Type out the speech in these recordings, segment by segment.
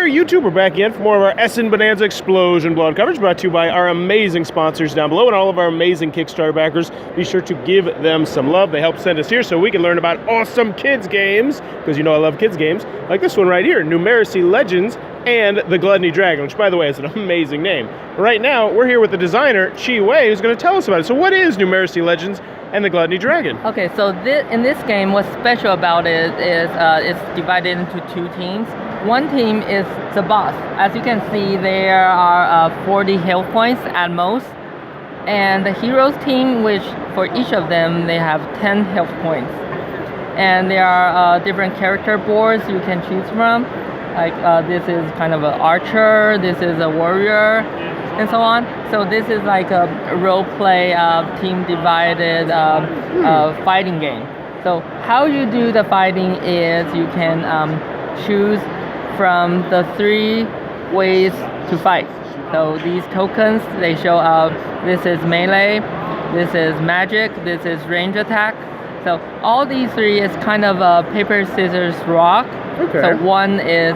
there, YouTube. We're back in for more of our Essen Bonanza Explosion Blood coverage, brought to you by our amazing sponsors down below and all of our amazing Kickstarter backers. Be sure to give them some love. They help send us here so we can learn about awesome kids games, because you know I love kids games, like this one right here, Numeracy Legends and the Gluttony Dragon, which, by the way, is an amazing name. Right now, we're here with the designer, Chi Wei, who's going to tell us about it. So what is Numeracy Legends and the Gluttony Dragon? Okay, so in this game, what's special about it is it's divided into two teams. One team is the boss. As you can see, there are 40 health points at most. And the heroes team, which for each of them, they have 10 health points. And there are different character boards you can choose from. Like this is kind of an archer, this is a warrior, and so on. So this is like a role play team divided fighting game. So how you do the fighting is you can choose from the 3 ways to fight. So these tokens, they show this is melee, this is magic, this is range attack. So all these 3 is kind of a paper, scissors, rock. Okay. So one is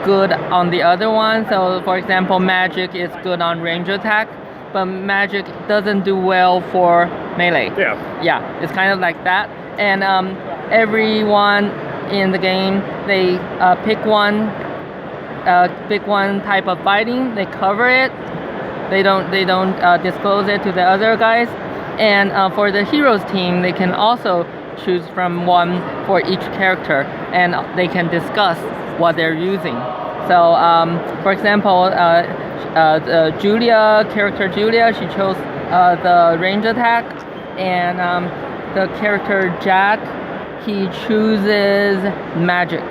good on the other one. So for example, magic is good on range attack, but magic doesn't do well for melee. Yeah, it's kind of like that. And everyone in the game, they pick one type of fighting. They cover it. They don't disclose it to the other guys. And for the heroes team, they can also choose from one for each character, and they can discuss what they're using. So for example, character Julia, she chose the range attack, and the character Jack, he chooses magic.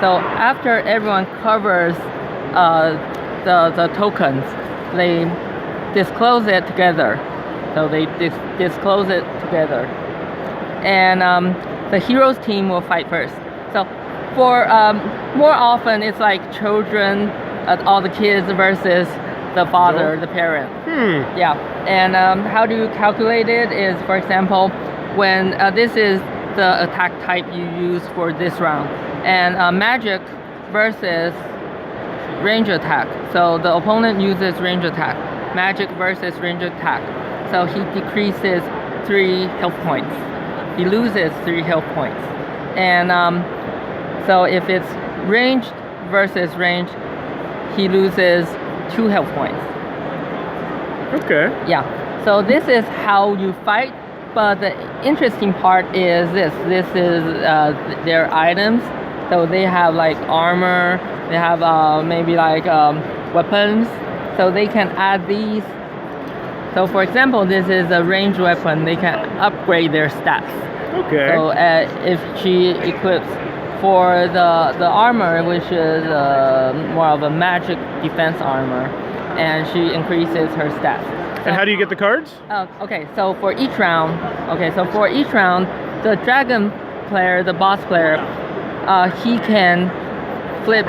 So after everyone covers the tokens, they disclose it together. So they disclose it together. And the heroes team will fight first. So for more often, it's like children, all the kids versus the father, the parent. Yeah. And how do you calculate it is, for example, when this is the attack type you use for this round, and magic versus range attack. So the opponent uses range attack. Magic versus range attack. So he decreases 3 health points. He loses 3 health points. And so if it's ranged versus range, he loses 2 health points. Okay. Yeah. So this is how you fight. But the interesting part is this. This is their items. So they have like armor. They have maybe like weapons. So they can add these. So for example, this is a ranged weapon. They can upgrade their stats. Okay. So if she equips for the armor, which is more of a magic defense armor, and she increases her stats. So, and how do you get the cards? Okay, so for each round, the dragon player, the boss player, he can flip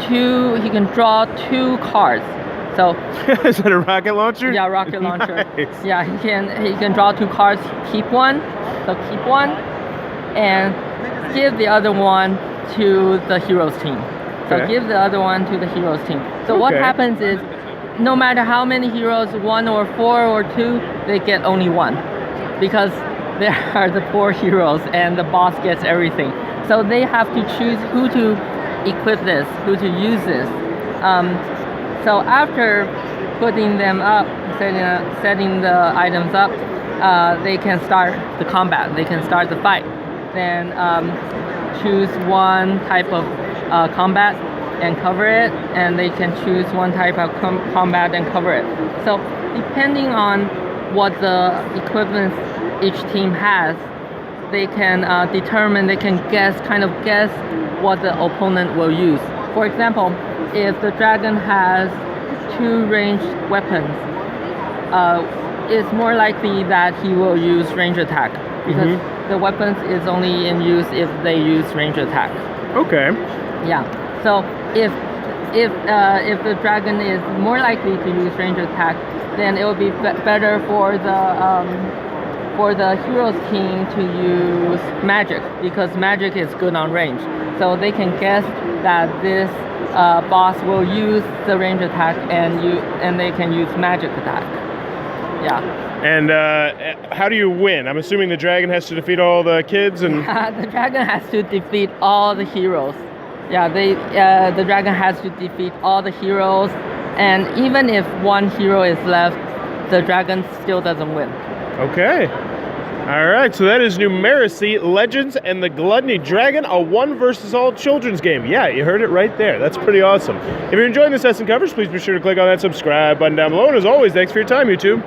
2. He can draw 2 cards. So is that a rocket launcher? Yeah, rocket launcher. Nice. Yeah, he can draw 2 cards, keep one, and give the other one to the heroes team. So Okay. give the other one to the heroes team. So what happens is, no matter how many heroes, 1 or 4 or 2, they get only 1, because they are the poor heroes and the boss gets everything. So they have to choose who to equip this, who to use this. So after putting them up, setting the items up, they can start the combat. They can start the fight. Then choose one type of combat and cover it, and they can choose one type of combat and cover it. So depending on what the equipment each team has, they can they can guess what the opponent will use. For example, if the dragon has 2 ranged weapons, it's more likely that he will use range attack, because the weapons is only in use if they use range attack. Okay. Yeah. So if the dragon is more likely to use range attack, then it will be better for the heroes team to use magic, because magic is good on range. so they can guess that this boss will use the range attack, and they can use magic attack. Yeah. And how do you win? I'm assuming the dragon has to defeat all the kids and... The dragon has to defeat all the heroes. Yeah, the dragon has to defeat all the heroes, and even if one hero is left, the dragon still doesn't win. Okay. All right, so that is Numeracy, Legends and the Gluttony Dragon, a one versus all children's game. Yeah, you heard it right there. That's pretty awesome. If you're enjoying this Essen coverage, please be sure to click on that subscribe button down below. And as always, thanks for your time, YouTube.